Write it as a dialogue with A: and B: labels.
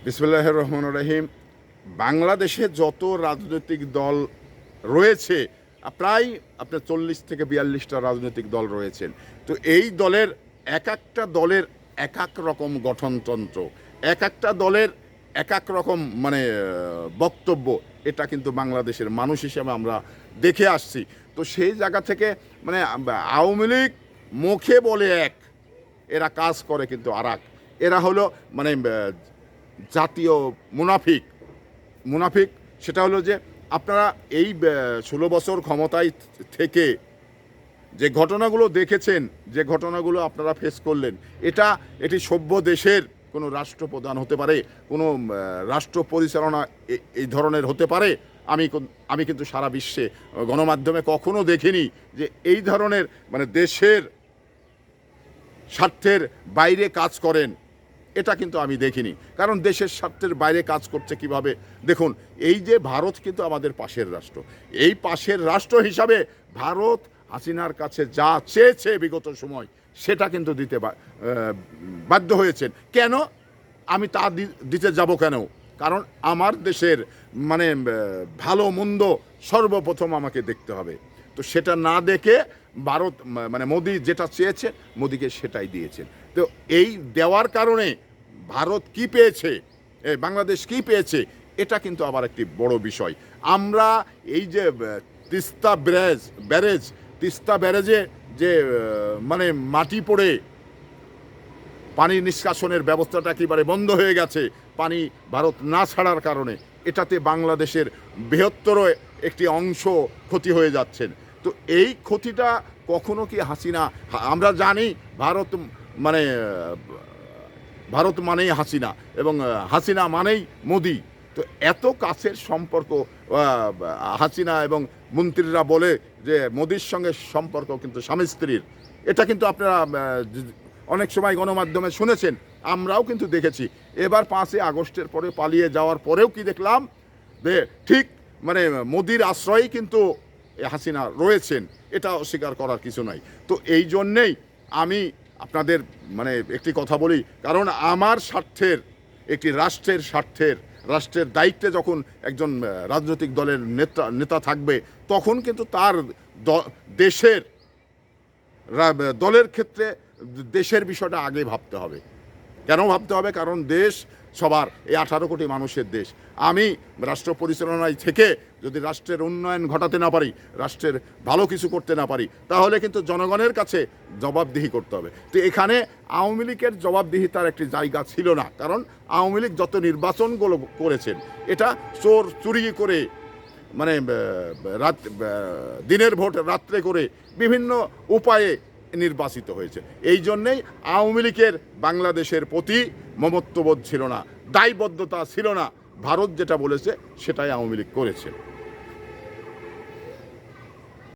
A: বিসমিল্লাহির রহমানির রহিম। বাংলাদেশে যত রাজনৈতিক দল রয়েছে প্রায় আপনার 40 থেকে 42টা রাজনৈতিক দল রয়েছেন। তো এই দলের একটা দলের এক রকম গঠনতন্ত্র, একটা দলের এক রকম মানে বক্তব্য, এটা কিন্তু বাংলাদেশের মানুষ হিসেবে আমরা দেখে আসছি। তো সেই জায়গা থেকে মানে আওয়ামী লীগ মুখে বলে এক, এরা কাজ করে কিন্তু আর এক। এরা হলো মানে জাতীয় মুনাফিক। মুনাফিক সেটা হলো যে আপনারা এই 16 বছর ক্ষমতায় থেকে যে ঘটনাগুলো দেখেছেন, যে ঘটনাগুলো আপনারা ফেস করলেন, এটি সভ্য দেশের কোনো রাষ্ট্রপ্রধান হতে পারে, কোনো রাষ্ট্র পরিচালনা এই ধরনের হতে পারে। আমি কিন্তু সারা বিশ্বে গণমাধ্যমে কখনো দেখিনি যে এই ধরনের মানে দেশের স্বার্থের বাইরে কাজ করেন। এটা কিন্তু আমি দেখিনি, কারণ দেশের স্বার্থের বাইরে কাজ করছে কিভাবে দেখুন। এই যে ভারত কিন্তু আমাদের পাশের রাষ্ট্র, এই পাশের রাষ্ট্র হিসাবে ভারত হাসিনার কাছে যা চেয়েছে বিগত সময় সেটা কিন্তু দিতে বাধ্য হয়েছেন। কেন আমি তা দিতে যাব কেন? কারণ আমার দেশের মানে ভালো মন্দ সর্বপ্রথম আমাকে দেখতে হবে। তো সেটা না দেখে ভারত মানে মোদি যেটা চেয়েছে, মোদিকে সেটাই দিয়েছেন। তো এই দেওয়ার কারণে ভারত কি পেয়েছে, বাংলাদেশ কি পেয়েছে, এটা কিন্তু আবার একটি বড় বিষয়। আমরা এই যে তিস্তা ব্যারেজে যে মানে মাটি পড়ে পানি নিষ্কাশনের ব্যবস্থাটা একেবারে বন্ধ হয়ে গেছে পানি ভারত না ছাড়ার কারণে, এটাতে বাংলাদেশের বৃহত্তর একটি অংশ ক্ষতি হয়ে যাচ্ছেন। তো এই ক্ষতিটা কখনো কি হাসিনা, আমরা জানি ভারত মানেই হাসিনা এবং হাসিনা মানেই মোদি। তো এত কাছের সম্পর্ক হাসিনা এবং মন্ত্রীরা বলে যে মোদির সঙ্গে সম্পর্ক কিন্তু স্বামী স্ত্রীর, এটা কিন্তু আপনারা অনেক সময় গণমাধ্যমে শুনেছেন, আমরাও কিন্তু দেখেছি। এবার 5ই আগস্টের পরে পালিয়ে যাওয়ার পরেও কি দেখলাম যে ঠিক মানে মোদির আশ্রয়েই কিন্তু হাসিনা রয়েছেন, এটা অস্বীকার করার কিছু নাই। তো এই জন্যেই আমি আপনাদের মানে একটি কথা বলি, কারণ আমার স্বার্থের একটি রাষ্ট্রের দায়িত্বে যখন একজন রাজনৈতিক দলের নেতা থাকবে, তখন কিন্তু তার দেশের দলের ক্ষেত্রে দেশের বিষয়টা আগে ভাবতে হবে। কেন ভাবতে হবে? কারণ দেশ সবার, এই 18 কোটি মানুষের দেশ। আমি রাষ্ট্র পরিচালনায় থেকে যদি রাষ্ট্রের উন্নয়ন ঘটাতে না পারি, রাষ্ট্রের ভালো কিছু করতে না পারি, তাহলে কিন্তু জনগণের কাছে জবাবদিহি করতে হবে। তো এখানে আওয়ামী লীগের জবাবদিহিতার একটি জায়গা ছিল না, কারণ আওয়ামী লীগ যত নির্বাচনগুলো করেছেন, এটা চুরি করে মানে দিনের ভোট রাত্রে করে বিভিন্ন উপায়ে নির্বাচিত হয়েছে। এই জন্যেই আওয়ামী লীগের বাংলাদেশের প্রতি মমত্ববোধ ছিল না, দায়বদ্ধতা ছিল না। ভারত যেটা বলেছে সেটাই আওয়ামী লীগ করেছে।